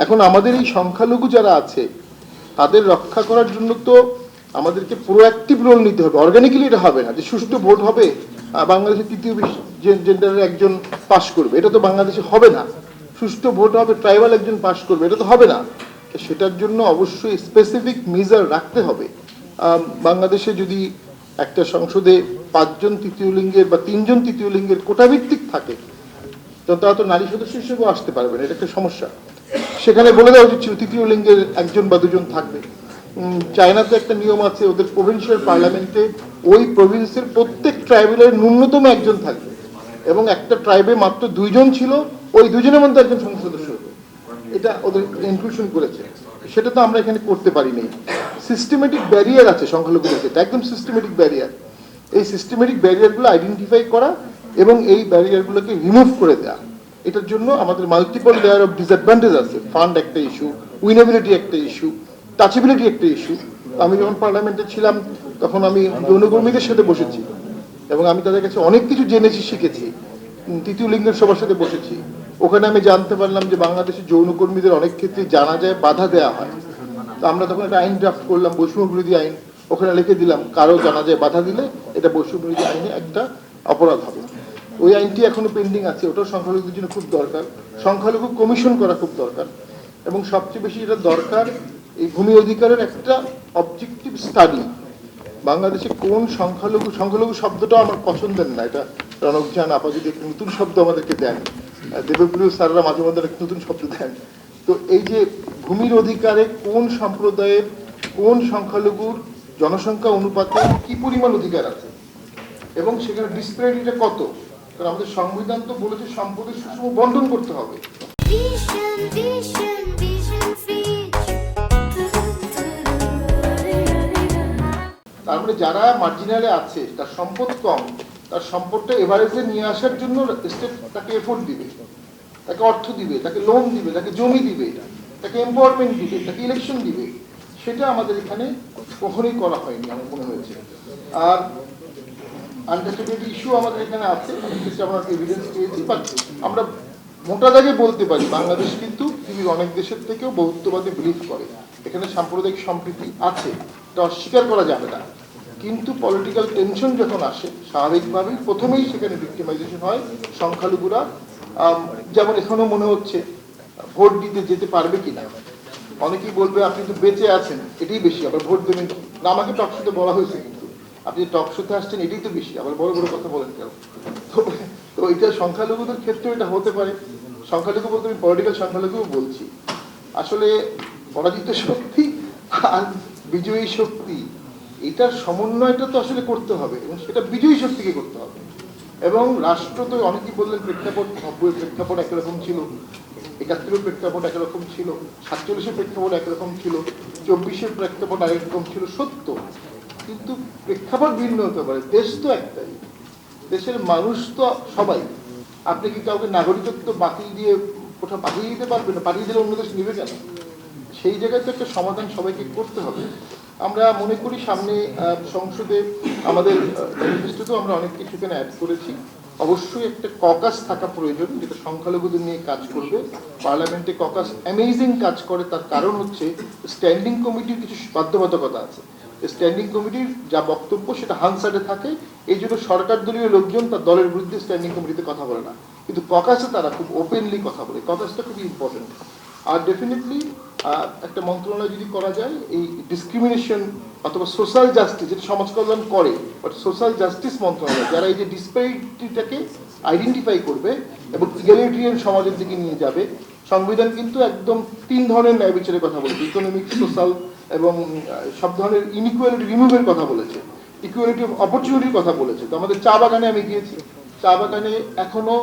এখন আমাদের এই সংখ্যালঘু যারা আছে তাদের রক্ষা করার জন্য তো আমাদেরকে প্রোঅ্যাক্টিভ রোল নিতে হবে। অর্গানিক্যালি এটা হবে না যে সুষ্ঠু ভোট হবে বাংলাদেশের তৃতীয় জেন্ডারের একজন পাশ করবে, এটা তো বাংলাদেশে হবে না। সুষ্ঠু ভোট হবে ট্রাইবাল একজন পাশ করবে, এটা তো হবে না। সেটার জন্য অবশ্যই স্পেসিফিক মেজার রাখতে হবে। বাংলাদেশে যদি একটা সংসদে 5 জন তৃতীয় লিঙ্গের বা 3 জন তৃতীয় লিঙ্গের কোটাভিত্তিক থাকে, তো তারা তো নারী সদস্য হিসেবেও আসতে পারবে না, এটা একটা সমস্যা। সেখানে বলে দেওয়া উচিত ছিল তৃতীয় লিঙ্গের 1 জন বা 2 জন থাকবে। চায়নাতে একটা নিয়ম আছে, ওদের প্রভিন্সিয়াল পার্লামেন্টে ওই প্রভিন্সের প্রত্যেক ট্রাইবেলের ন্যূনতম 1 জন থাকবে, এবং একটা ট্রাইবে মাত্র 2 জন ছিল, ওই 2 জনের মধ্যে একজন সংসদ সদস্য হতো। এটা ওদের ইনক্লুশন করেছে, সেটা তো আমরা এখানে করতে পারিনি। সিস্টেমেটিক ব্যারিয়ার আছে সংখ্যালঘুদের ক্ষেত্রে, একদম সিস্টেমেটিক ব্যারিয়ার। এই সিস্টেমেটিক ব্যারিয়ারগুলো আইডেন্টিফাই করা এবং এই ব্যারিয়ারগুলোকে রিমুভ করে দেওয়া, এটার জন্য আমাদের মাল্টিপল লেয়ার অফ ডিসঅ্যাডভান্টেজ আছে। ফান্ড একটা ইস্যু, উইনেবিলিটি একটা ইস্যু, টাচেবিলিটি একটা ইস্যু। আমি যখন পার্লামেন্টে ছিলাম তখন আমি যৌনকর্মীদের সাথে বসেছি এবং আমি তাদের কাছে অনেক কিছু জেনেছি, শিখেছি। তৃতীয় লিঙ্গের সবার সাথে বসেছি, ওখানে আমি জানতে পারলাম যে বাংলাদেশের যৌনকর্মীদের অনেক ক্ষেত্রে জানা যায় বাধা দেওয়া হয়। তো আমরা তখন একটা আইন ড্রাফট করলাম, বৈষম্য বিরোধী আইন, ওখানে লিখে দিলাম কারো জানা যায় বাধা দিলে এটা বৈষম্য বিরোধী আইনে একটা অপরাধ হবে। ওই আইনটি এখনো পেন্ডিং আছে, ওটাও সংখ্যালঘুদের জন্য খুব দরকার। সংখ্যালঘু কমিশন করা খুব দরকার, এবং সবচেয়ে বেশি এটা দরকার এই ভূমি অধিকারের একটা অবজেক্টিভ স্টাডি। বাংলাদেশে কোন সংখ্যালঘু শব্দটা আমার পছন্দের না, এটা রণকজান আপা যদি একটা নতুন শব্দ আমাদেরকে দেন, দেবপ্রিয় স্যাররা মাঝে মধ্যে একটা নতুন শব্দ দেন। তো এই যে ভূমির অধিকারে কোন সম্প্রদায়ের কোন সংখ্যালঘুর জনসংখ্যা অনুপাতে কি পরিমাণ অধিকার আছে এবং সেখানে ডিসপ্যারিটিটা কত, কারণ আমাদের সংবিধান তো বলেছে সম্পদের সুষম বন্টন করতে হবে। তার মানে যারা মার্জিনালে আছে, তার সম্পদ কম, তার সম্পদটা এভারেজে নিয়ে আসার জন্য স্টেট তাকে এফোর্ট দিবে, তাকে অর্থ দিবে, তাকে লোন দিবে, তাকে জমি দিবে, তাকে এমপাওয়ারমেন্ট দিবে, তাকে ইলেকশন দিবে। সেটা আমাদের এখানে কখনোই করা হয়নি আমার মনে হয়েছে। আর আনটাচেবিলিটি ইস্যু আমাদের এখানে আছে, আমরা এভিডেন্স পেয়েছি, বাট আমরা মোটা দাগে বলতে পারি বাংলাদেশ কিন্তু পৃথিবীর অনেক দেশের থেকেও বহুত্ববাদে বিলিভ করে। এখানে সাম্প্রদায়িক সম্প্রীতি আছে, এটা অস্বীকার করা যাবে না। কিন্তু পলিটিক্যাল টেনশন যখন আসে, স্বাভাবিকভাবেই প্রথমেই সেখানে ভিক্টিমাইজেশন হয় সংখ্যালঘুরা। যেমন এখনো মনে হচ্ছে ভোট দিতে যেতে পারবে কিনা, অনেকেই বলবে আপনি তো বেঁচে আছেন এটাই বেশি, আবার ভোট দেবেন না। আমাকে টকশোতে বলা হয়েছে, কিন্তু আপনি টকশোতে আসছেন এটাই তো বেশি, আবার বড় বড় কথা বলেন কেন? তো এটা সংখ্যালঘুদের ক্ষেত্রেও এটা হতে পারে। সংখ্যালঘু বলতে আমি পলিটিক্যাল সংখ্যালঘুও বলছি। আসলে পরাজিত শক্তি আর বিজয়ী শক্তি, এটার সমন্বয়টা তো আসলে করতে হবে, এবং সেটা বিজয়ী শক্তিকে করতে হবে। এবং রাষ্ট্র তো অনেকেই বললেন প্রেক্ষাপট, 90-এর প্রেক্ষাপট একরকম ছিল, 71-এর প্রেক্ষাপট একরকম ছিল, 47-এর প্রেক্ষাপট একরকম ছিল, 24-এর প্রেক্ষাপট আরেকরকম ছিল, সত্য। কিন্তু প্রেক্ষাপট ভিন্ন হতে পারে, দেশ তো একটাই, দেশের মানুষ তো সবাই। আপনি কি কাউকে নাগরিকত্ব বাতিল দিয়ে কোথাও পাঠিয়ে দিতে পারবেন না? পাঠিয়ে দিলে অন্য দেশ নিবে কেন? সেই জায়গায় তো একটা সমাধান সবাইকে করতে হবে। আমরা মনে করি সামনে সংসদে আমাদের ম্যানিফেস্টোতেও আমরা অনেক কিছু এখানে অ্যাড করেছি। অবশ্যই একটা ককাস থাকা প্রয়োজন, যেটা সংখ্যালঘুদের নিয়ে কাজ করবে। পার্লামেন্টে ককাস অ্যামেজিং কাজ করে, তার কারণ হচ্ছে স্ট্যান্ডিং কমিটির কিছু বাধ্যবাধকতা আছে। স্ট্যান্ডিং কমিটির যা বক্তব্য সেটা হানসারে থাকে, এই জন্য সরকার দলীয় লোকজন তার দলের বিরুদ্ধে স্ট্যান্ডিং কমিটিতে কথা বলে না, কিন্তু ককাসে তারা খুব ওপেনলি কথা বলে। ককাসটা খুবই ইম্পর্টেন্ট। আর ডেফিনেটলি একটা মন্ত্রণালয় যদি করা যায় এই ডিসক্রিমিনেশন অথবা সোশ্যাল জাস্টিস, যেটা সমাজ কল্যাণ করে, বাট সোশ্যাল জাস্টিস মন্ত্রণালয় যারা এই যে ডিসপ্যারিটিটাকে আইডেন্টিফাই করবে এবং ইগালিটেরিয়ান সমাজের দিকে নিয়ে যাবে। সংবিধান কিন্তু একদম 3 ধরনের ন্যায় বিচারের কথা বলেছে, ইকোনমিক, সোশ্যাল এবং সব ধরনের ইনইকুয়ালিটি রিমুভের কথা বলেছে, ইকুয়ালিটি অফ অপরচুনিটির কথা বলেছে। তো আমাদের চা বাগানে আমি গিয়েছি, চা বাগানে এখনো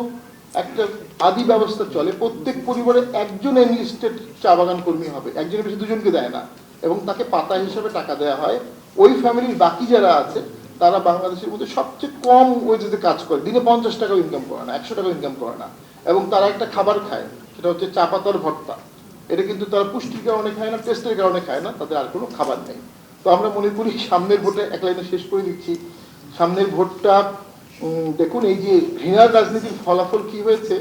একটা আদি ব্যবস্থা চলে, প্রত্যেক পরিবারে একজন এনলিস্টেড চা বাগান কর্মী হবে, একজনের বেশি 2 জনকে দেয় না, এবং তাকে পাতা হিসাবে টাকা দেওয়া হয়। ওই ফ্যামিলির বাকি যারা আছে তারা বাংলাদেশের মধ্যে সবচেয়ে কম ওয়েজেতে কাজ করে, দিনে 50 টাকাও ইনকাম করে না, 100 টাকাও ইনকাম করে না, এবং তারা একটা খাবার খায়, সেটা হচ্ছে চা পাতার ভর্তা। এটা কিন্তু তারা পুষ্টির কারণে খায় না, টেস্টের কারণে খায় না, তাদের আর কোনো খাবার নেই। তো আমরা মনে করি সামনের ভোটে, এক লাইনে শেষ করে দিচ্ছি, সামনের ভোটটা দেখুন এই যে ঘৃণার রাজনীতির ফলাফল কি হয়েছে,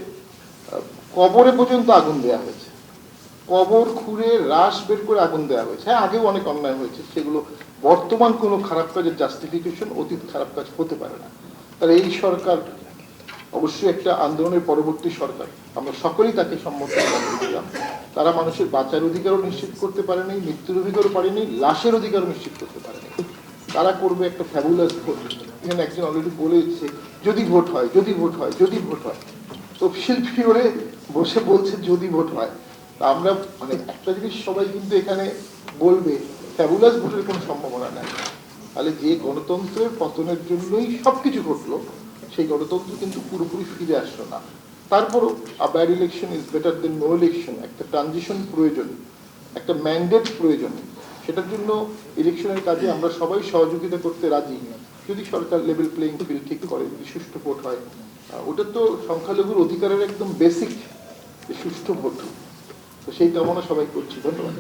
কবরে পর্যন্ত আগুন দেওয়া হয়েছে। কবর খুঁড়ে রাশ বের করে আগুন দেওয়া হয়েছে। হ্যাঁ, আগেও অনেক অন্যায় হয়েছে, সেগুলো বর্তমান কোনো খারাপ কাজের জাস্টিফিকেশন অতীত খারাপ কাজ হতে পারে না। তার এই সরকার অবশ্যই একটা আন্দোলনের পরবর্তী সরকার, আমরা সকলেই তাকে সম্মত করেছিলাম। তারা মানুষের বাঁচার অধিকারও নিশ্চিত করতে পারেনি, মৃত্যুর অধিকারও পারেনি, লাশের অধিকারও নিশ্চিত করতে পারেনি। তারা করবে একটা ফ্যাবুলাস ভোট। এখানে একজন অলরেডি বলেছে যদি ভোট হয়, যদি ভোট হয়, যদি ভোট হয়। তফসিল পিরিয়ডে বসে বলছে যদি ভোট হয়। তা আমরা মানে একটা জিনিস সবাই কিন্তু এখানে বলবে, ফ্যাবুলাস ভোটের কোনো সম্ভাবনা নাই। তাহলে যে গণতন্ত্রের পতনের জন্যই সবকিছু ঘটলো, সেই গণতন্ত্র কিন্তু পুরোপুরি ফিরে আসলো না। তারপরও bad election is better than no election. একটা ট্রানজিশন প্রয়োজন, একটা ম্যান্ডেট প্রয়োজন। সেটার জন্য ইলেকশনের কাজে আমরা সবাই সহযোগিতা করতে রাজি, যদি সরকার লেভেল প্লেইং ফিল্ড ঠিক করে, যদি সুষ্ঠু ভোট হয়। ওটা তো সংখ্যালঘুর অধিকারের একদম বেসিক, সুষ্ঠু ভোট। তো সেই কামনা সবাই করছি। ধন্যবাদ।